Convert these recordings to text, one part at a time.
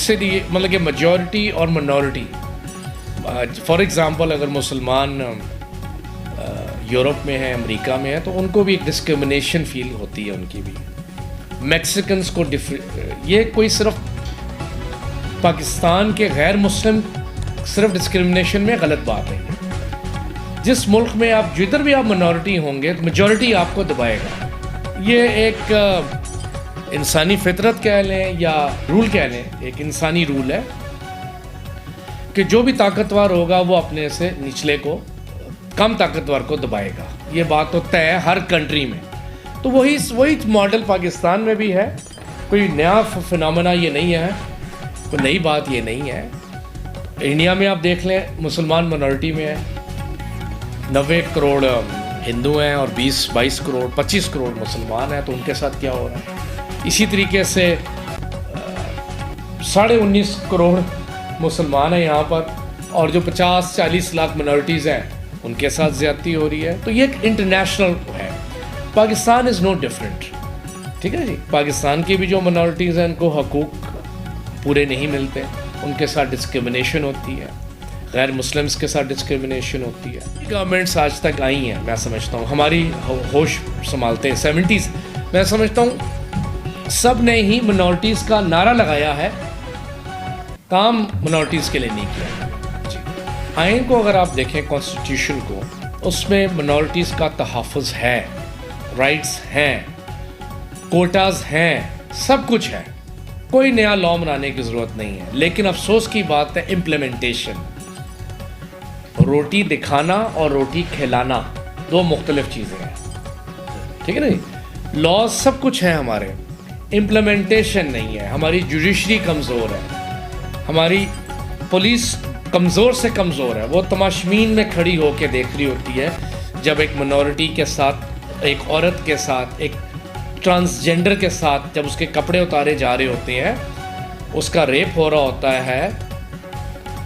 अक्सर ये मतलब कि मेजॉरिटी और मिनॉरिटी, फॉर एग्ज़ाम्पल अगर मुसलमान यूरोप में है, अमेरिका में है, तो उनको भी एक डिस्क्रिमिनेशन फील होती है उनकी भी। मैक्सिकन्स को ये कोई सिर्फ पाकिस्तान के गैर मुस्लिम सिर्फ डिस्क्रिमिनेशन में गलत बात है। जिस मुल्क में आप जिधर भी आप मिनॉरिटी होंगे तो मेजॉरिटी आपको दबाएगा। ये एक इंसानी फितरत कह लें या रूल कह लें, एक इंसानी रूल है कि जो भी ताकतवर होगा वो अपने से निचले को, कम ताकतवर को दबाएगा। ये बात तो तय है हर कंट्री में। तो वही मॉडल पाकिस्तान में भी है। कोई नया फिनोमेना ये नहीं है, कोई नई बात ये नहीं है। इंडिया में आप देख लें, मुसलमान मिनॉरिटी में है, 90 करोड़ हिंदू हैं और 20-22 करोड़ 25 करोड़ मुसलमान हैं, तो उनके साथ क्या हो रहा है। इसी तरीके से 19.5 करोड़ मुसलमान हैं यहाँ पर, और जो 50-40 लाख मिनॉरिटीज़ हैं उनके साथ ज़्यादती हो रही है। तो ये एक इंटरनेशनल है। पाकिस्तान इज़ नो डिफरेंट, ठीक है जी। पाकिस्तान की भी जो मिनॉरिटीज़ हैं उनको हकूक़ पूरे नहीं मिलते, उनके साथ डिस्क्रिमिनेशन होती है, गैर मुस्लिम्स के साथ डिस्क्रिमिनेशन होती है। गवर्नमेंट्स आज तक आई हैं, मैं समझता हूँ हमारी होश संभालते हैं 70s, मैं समझता हूँ सब ने ही मिनॉरिटीज़ का नारा लगाया है, काम मिनॉरिटीज़ के लिए नहीं किया। आइन को अगर आप देखें, कॉन्स्टिट्यूशन को, उसमें मिनॉरिटीज़ का तहफ़्फ़ुज़ है, राइट्स हैं, कोटाज हैं, सब कुछ है। कोई नया लॉ बनाने की ज़रूरत नहीं है। लेकिन अफसोस की बात है इम्प्लीमेंटेशन। रोटी दिखाना और रोटी खिलाना दो मुख्तलिफ चीज़ें हैं, ठीक है ना। लॉ सब कुछ है हमारे, इम्प्लीमेंटेशन नहीं है। हमारी जुडिशरी कमज़ोर है, हमारी पुलिस कमज़ोर से कमज़ोर है। वो तमाशमीन में खड़ी होकर देख रही होती है जब एक मिनॉरिटी के साथ, एक औरत के साथ, एक ट्रांसजेंडर के साथ जब उसके कपड़े उतारे जा रहे होते हैं, उसका रेप हो रहा होता है,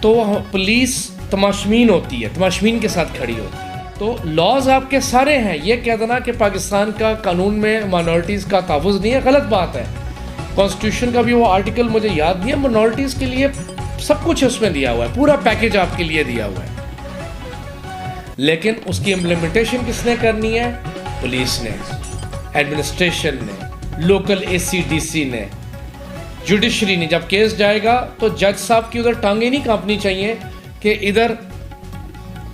तो पुलिस तमाशमीन होती है, तमाशमीन के साथ खड़ी होती है। तो लॉज आपके सारे हैं। ये कह देना कि पाकिस्तान का कानून में माइनॉरिटीज़ का तहफ़्फ़ुज़ नहीं है, गलत बात है। कॉन्स्टिट्यूशन का भी वो आर्टिकल मुझे याद नहीं है, माइनॉरिटीज़ के लिए सब कुछ उसमें दिया हुआ है, पूरा पैकेज आपके लिए दिया हुआ है। लेकिन उसकी इम्प्लीमेंटेशन किसने करनी है? पुलिस ने, एडमिनिस्ट्रेशन ने, लोकल ACDC ने, जुडिशरी ने। जब केस जाएगा तो जज साहब की उधर टांगें नहीं कांपनी चाहिए कि इधर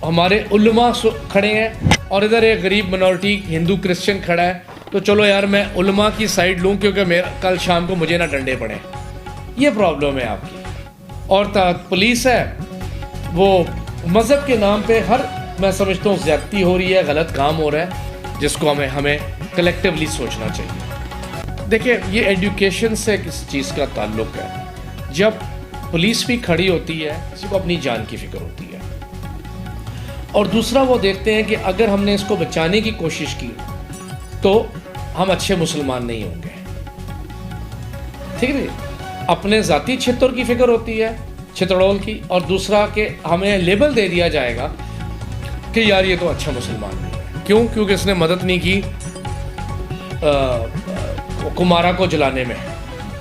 हमारे उलमा खड़े हैं और इधर एक गरीब मिनॉरिटी हिंदू क्रिश्चियन खड़ा है, तो चलो यार मैं उलमा की साइड लूँ क्योंकि मेरा कल शाम को मुझे ना डंडे पड़े। ये प्रॉब्लम है आपकी। और पुलिस है वो मज़हब के नाम पे हर, मैं समझता हूँ ज़्यादती हो रही है, गलत काम हो रहा है, जिसको हमें कलेक्टिवली सोचना चाहिए। देखिए, ये एजुकेशन से किस चीज़ का ताल्लुक़ है। जब पुलिस भी खड़ी होती है, किसी को अपनी जान की फ़िक्र होती है, और दूसरा वो देखते हैं कि अगर हमने इसको बचाने की कोशिश की तो हम अच्छे मुसलमान नहीं होंगे, ठीक है। अपने ज़ाती छितर की फ़िक्र होती है, छितड़ोल की, और दूसरा कि हमें लेबल दे दिया जाएगा कि यार ये तो अच्छा मुसलमान नहीं है। क्यों? क्योंकि इसने मदद नहीं की कुमारा को जलाने में।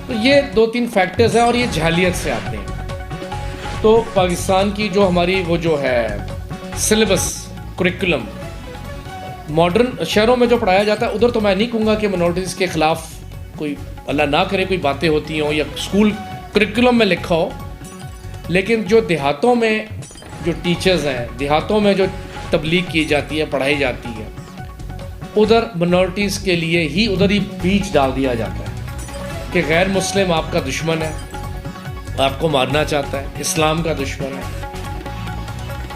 तो ये 2-3 फैक्टर्स हैं और ये जहालियत से आते हैं। तो पाकिस्तान की जो हमारी वो जो है सिलेबस, कुरिकुलम, मॉडर्न शहरों में जो पढ़ाया जाता है, उधर तो मैं नहीं कहूँगा कि मिनॉरिटीज़ के ख़िलाफ़ कोई, अल्लाह ना करे, कोई बातें होती हों या स्कूल कुरिकुलम में लिखा हो। लेकिन जो देहातों में जो टीचर्स हैं, देहातों में जो तबलीग की जाती है, पढ़ाई जाती है, उधर मिनॉरिटीज़ के लिए ही उधर ही बीज डाल दिया जाता है कि गैर मुस्लिम आपका दुश्मन है, आपको मारना चाहता है, इस्लाम का दुश्मन है,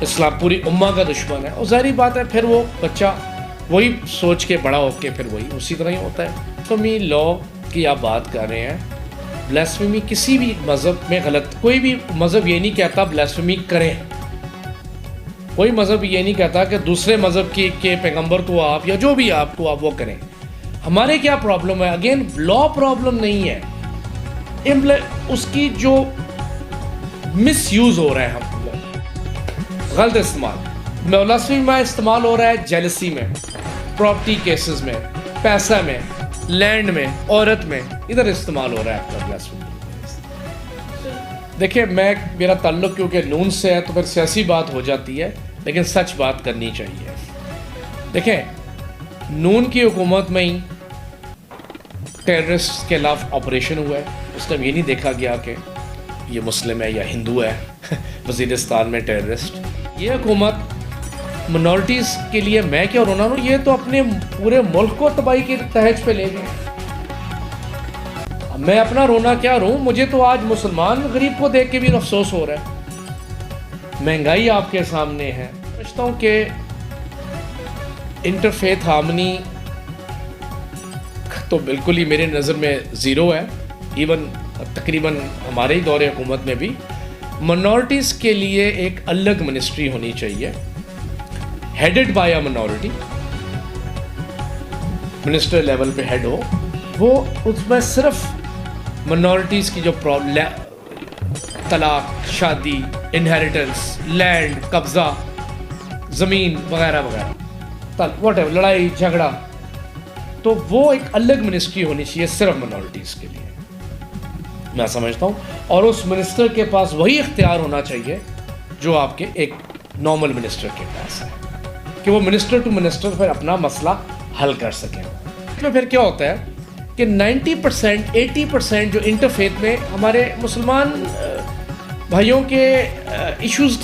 इस्लाम पूरी उम्मा का दुश्मन है। और ज़ाहिर बात है फिर वो बच्चा वही सोच के बड़ा होके फिर वही उसी तरह ही होता है। ब्लास्फेमी लॉ की आप बात कर रहे हैं, ब्लास्फेमी किसी भी मज़हब में गलत, कोई भी मज़हब ये नहीं कहता ब्लास्फेमी करें, कोई मज़हब ये नहीं कहता कि दूसरे मज़हब के पैगंबर को आप या जो भी आपको आप वो करें। हमारे क्या प्रॉब्लम है? अगेन लॉ प्रॉब्लम नहीं है, उसकी जो मिसयूज़ हो रहा है, हम गलत इस्तेमाल, ब्लास्फेमी में इस्तेमाल हो रहा है जेलसी में, प्रॉपर्टी केसेस में, पैसा में, लैंड में, औरत में, इधर इस्तेमाल हो रहा है आपका ब्लास्फेमी। देखिए, मेरा ताल्लुक़ क्योंकि नून से है तो फिर सियासी बात हो जाती है, लेकिन सच बात करनी चाहिए। देखें, नून की हुकूमत में ही टेररिस्ट के खिलाफ ऑपरेशन हुआ है। उस टाइम ये नहीं देखा गया कि ये मुस्लिम है या हिंदू है वज़ीरिस्तान में टेररिस्ट। ये हुकूमत मिनॉरिटीज़ के लिए मैं क्या रोना हूँ, ये तो अपने पूरे मुल्क को तबाही के तहज पे ले गए। मैं अपना रोना क्या रो, मुझे तो आज मुसलमान गरीब को देख के भी अफसोस हो रहा है। महंगाई आपके सामने है। समझता हूँ कि इंटरफेथ हार्मनी तो बिल्कुल ही मेरे नज़र में ज़ीरो है। इवन तकरीबन हमारे ही दौरे हुकूमत में भी मिनॉरिटीज़ के लिए एक अलग मिनिस्ट्री होनी चाहिए, headed by a minority, minister level पे हेड हो वो, उसमें सिर्फ मिनॉरिटीज़ की जो तलाक, शादी, इनहेरिटेंस, लैंड, कब्ज़ा, ज़मीन वगैरह वगैरह, वॉट एवर, लड़ाई झगड़ा, तो वो एक अलग मिनिस्ट्री होनी चाहिए सिर्फ मिनॉरिटीज़ के लिए, मैं समझता हूँ। और उस मिनिस्टर के पास वही इख्तियार होना चाहिए जो आपके एक नॉर्मल मिनिस्टर के पास है, कि वो मिनिस्टर टू मिनिस्टर फिर अपना मसला हल कर सकें। तो फिर क्या होता है कि 90% 80% जो इंटरफेथ में हमारे मुसलमान भाइयों के इश्यूज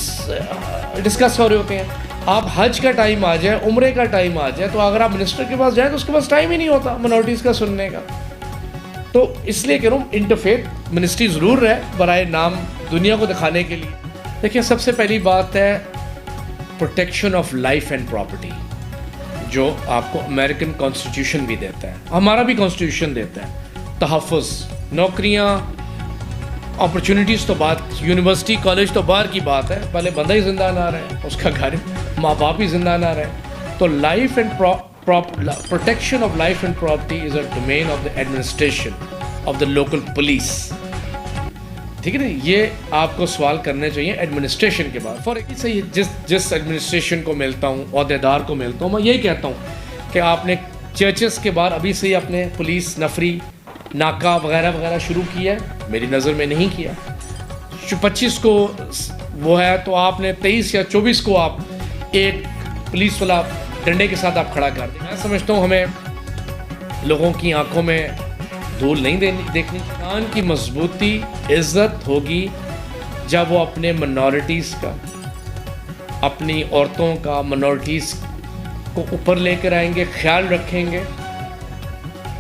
डिस्कस हो रहे होते हैं। आप हज का टाइम आ जाए, उम्रे का टाइम आ जाए, तो अगर आप मिनिस्टर के पास जाएं तो उसके पास टाइम ही नहीं होता मिनॉरिटीज़ का सुनने का। तो इसलिए कह रहा हूँ इंटरफेथ मिनिस्ट्री ज़रूर है बराए नाम दुनिया को दिखाने के लिए। देखिए, सबसे पहली बात है protection of life and property, जो आपको अमेरिकन कॉन्स्टिट्यूशन भी देता है, हमारा भी कॉन्स्टिट्यूशन देता है। तहफ़्फ़ुज़, नौकरियाँ, अपॉर्चुनिटीज़ तो बात, यूनिवर्सिटी कॉलेज तो बाहर की बात है, पहले बंदा ही ज़िंदा ना रहे, उसका घर, माँ बाप ही ज़िंदा ना रहे। तो life and protection of life and property is a domain of the administration of the local police. ठीक है ना, ये आपको सवाल करने चाहिए एडमिनिस्ट्रेशन के बाद। फॉर से जिस एडमिनिस्ट्रेशन को मिलता हूँ, अहदेदार को मिलता हूँ, मैं यही कहता हूँ कि आपने चर्चेस के बाहर अभी से ही अपने पुलिस नफरी नाका वगैरह वगैरह शुरू किया है, मेरी नज़र में नहीं किया। 25 को वो है तो आपने 23 या 24 को आप एक पुलिस वाला डंडे के साथ आप खड़ा कर दें। मैं समझता हूँ हमें लोगों की आंखों में धूल नहीं देखनी। पाकिस्तान की मजबूती इज़्ज़त होगी जब वो अपने मिनॉरिटीज़ का, अपनी औरतों का, मिनॉरिटीज़ को ऊपर लेकर आएंगे, ख्याल रखेंगे,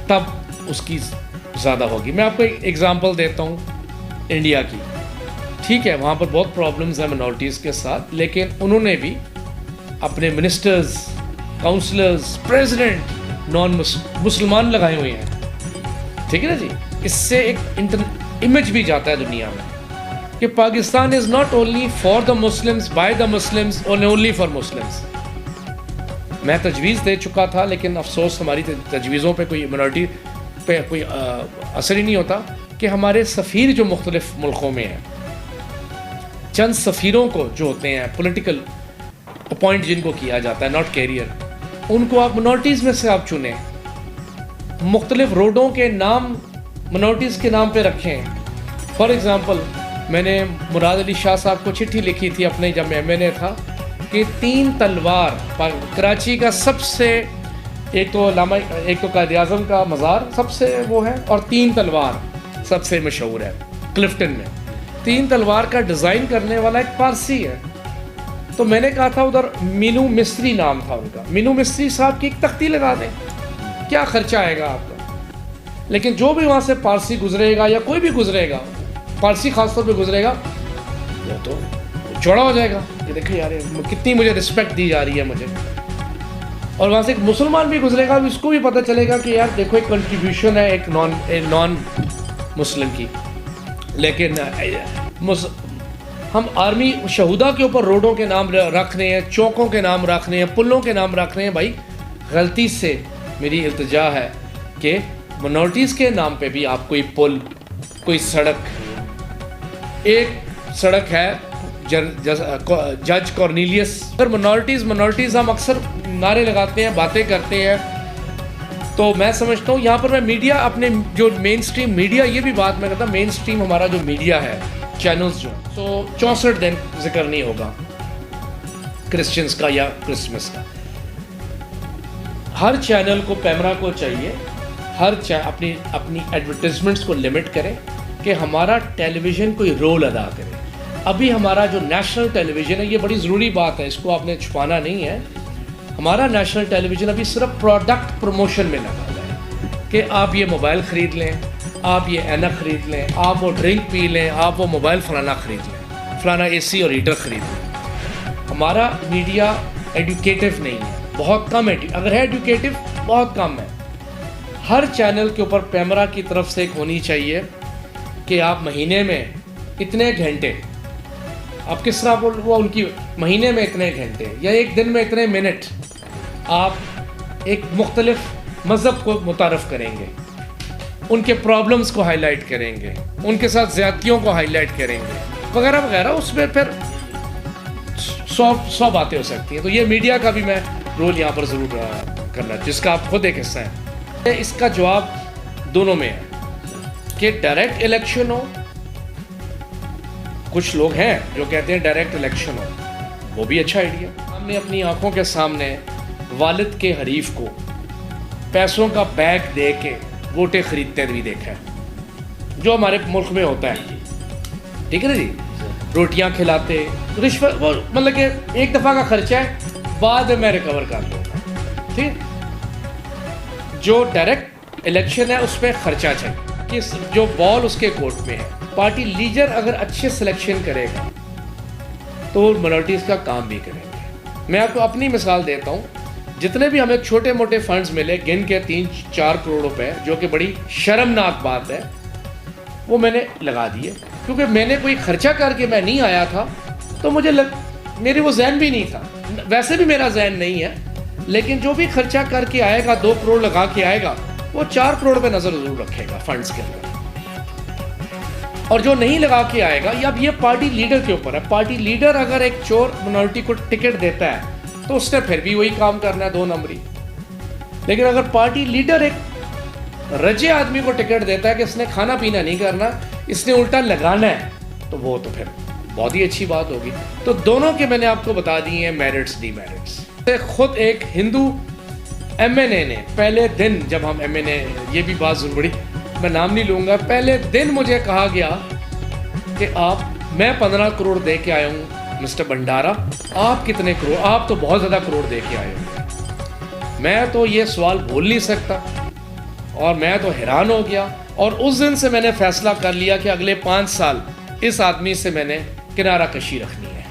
तब उसकी ज़्यादा होगी। मैं आपको एक एग्ज़ाम्पल देता हूँ इंडिया की। ठीक है, वहाँ पर बहुत प्रॉब्लम्स हैं मिनॉरिटीज़ के साथ, लेकिन उन्होंने भी अपने मिनिस्टर्स, काउंसलर्स, प्रेसिडेंट नॉन मुसलमान लगाए हुए हैं। ठीक है ना जी, इससे एक इमेज भी जाता है दुनिया में कि Pakistan is not only for the Muslims, by the Muslims, और ओनली फॉर मुस्लिम्स। मैं तजवीज़ दे चुका था, लेकिन अफसोस हमारी तजवीज़ों पे कोई मिनॉरिटी पे कोई असर ही नहीं होता कि हमारे सफ़ीर जो मुख्तलिफ़ मुल्कों में हैं, चंद सफ़ीरों को जो होते हैं पॉलिटिकल अपॉइंट जिनको किया जाता है, नॉट कैरियर, उनको आप मिनॉरिटीज़ में से आप चुनें। मुख्तलिफ़ रोडों के नाम मिनॉरिटीज़ के नाम पे रखें। फॉर एग्ज़ाम्पल, मैंने मुराद अली शाह साहब को चिट्ठी लिखी थी अपने, जब मैं MNA था, कि 3 तलवार कराची का सबसे, एक तो कायद आज़म का मज़ार सबसे वो है, और 3 तलवार सबसे मशहूर है क्लिफ्टन में। 3 तलवार का डिज़ाइन करने वाला एक पारसी है। तो मैंने कहा था उधर मीनू मिस्त्री नाम था उनका, मीनू मिस्त्री साहब की एक तख्ती लगा दें, क्या खर्चा आएगा आपका। लेकिन जो भी वहाँ से पारसी गुजरेगा या कोई भी गुजरेगा, पारसी खासतौर पे गुजरेगा, वो तो चौड़ा हो जाएगा कि देखिए यार कितनी मुझे रिस्पेक्ट दी जा रही है मुझे। और वहाँ से एक मुसलमान भी गुजरेगा, उसको भी पता चलेगा कि यार देखो एक कंट्रीब्यूशन है एक नॉन मुस्लिम की। लेकिन हम आर्मी शहूदा के ऊपर रोडों के नाम रख रहे हैं, चौकों के नाम रख रहे हैं, पुलों के नाम रख रहे हैं। भाई गलती से मेरी इल्तिजा है कि मिनॉरिटीज़ के नाम पे भी आप कोई पुल, कोई सड़क, एक सड़क है जज कॉर्नेलियस, अगर मिनॉरिटीज़ हम अक्सर नारे लगाते हैं, बातें करते हैं, तो मैं समझता हूँ यहाँ पर मैं मीडिया, अपने जो मेन स्ट्रीम मीडिया, ये भी बात मैं करता, मेन स्ट्रीम हमारा जो मीडिया है, चैनल्स जो, तो 64 दिन जिक्र नहीं होगा क्रिश्चियंस का या क्रिसमस का। हर चैनल को, पैमरा को चाहिए अपनी एडवर्टाइजमेंट्स को लिमिट करें कि हमारा टेलीविज़न कोई रोल अदा करे। अभी हमारा जो नेशनल टेलीविज़न है, ये बड़ी ज़रूरी बात है, इसको आपने छुपाना नहीं है। हमारा नेशनल टेलीविज़न अभी सिर्फ प्रोडक्ट प्रमोशन में लगा हुआ है कि आप ये मोबाइल ख़रीद लें, आप ये ऐनक ख़रीद लें, आप वो ड्रिंक पी लें, आप वो मोबाइल फलाना ख़रीद लें, फलाना AC और हीटर ख़रीद लें। हमारा मीडिया एडुकेटिव नहीं है, बहुत कम है, अगर है एडुकेटिव बहुत कम है। हर चैनल के ऊपर पैमरा की तरफ से एक होनी चाहिए कि आप महीने में इतने घंटे, आप किस तरह वो उनकी महीने में इतने घंटे या एक दिन में इतने मिनट आप एक मुख्तलिफ मज़हब को मुतारफ़ करेंगे, उनके प्रॉब्लम्स को हाईलाइट करेंगे, उनके साथ ज़्यादतियों को हाईलाइट करेंगे वगैरह वगैरह। उसमें फिर 100 बातें हो सकती हैं। तो ये मीडिया का भी मैं रोल यहाँ पर ज़रूर करना, जिसका आप खुद एक हिस्सा है। इसका जवाब दोनों में है कि डायरेक्ट इलेक्शन हो। कुछ लोग हैं जो कहते हैं डायरेक्ट इलेक्शन हो, वो भी अच्छा आइडिया। हमने अपनी आंखों के सामने वालिद के हरीफ को पैसों का बैग दे के वोटें खरीदते भी देखा है, जो हमारे मुल्क में होता है, ठीक है ना जी। रोटियां खिलाते, रिश्वत, वो मतलब कि एक दफ़ा का खर्चा है, बाद में मैं रिकवर कर लूँगा, ठीक। जो डायरेक्ट इलेक्शन है उसमें खर्चा चाहिए कि जो बॉल उसके कोर्ट में है। पार्टी लीडर अगर अच्छे सिलेक्शन करेगा तो वो माइनॉरिटीज़ का काम भी करेंगे। मैं आपको अपनी मिसाल देता हूँ, जितने भी हमें छोटे मोटे फंड्स मिले, गिन के 3-4 करोड़ रुपए, जो कि बड़ी शर्मनाक बात है, वो मैंने लगा दिए, क्योंकि मैंने कोई खर्चा करके मैं नहीं आया था, तो मुझे मेरे वो जहन भी नहीं था, वैसे भी मेरा जहन नहीं है, लेकिन जो भी खर्चा करके आएगा, 2 करोड़ लगा के आएगा, वो 4 करोड़ पे नज़र ज़रूर रखेगा फंड्स के अंदर। और जो नहीं लगा के आएगा, या अब ये पार्टी लीडर के ऊपर है। पार्टी लीडर अगर एक चोर मिनॉरिटी को टिकट देता है तो उसने फिर भी वही काम करना है, 2 नंबरी। लेकिन अगर पार्टी लीडर एक रजे आदमी को टिकट देता है कि इसने खाना पीना नहीं करना, इसने उल्टा लगाना है, तो वो तो फिर बहुत ही अच्छी बात होगी। तो दोनों के मैंने आपको बता दिए हैं मेरिट्स डीमेरिट्स। खुद एक हिंदू MNA ने पहले दिन, जब हम MNA, ये भी बात ज़रूरी, मैं नाम नहीं लूँगा, पहले दिन मुझे कहा गया कि मैं 15 करोड़ दे के आया हूँ मिस्टर भंडारा, आप कितने करोड़? आप तो बहुत ज़्यादा करोड़ दे के आए हो। मैं तो ये सवाल बोल नहीं सकता और मैं तो हैरान हो गया। और उस दिन से मैंने फैसला कर लिया कि अगले 5 साल इस आदमी से मैंने किनारा कशी रखनी है।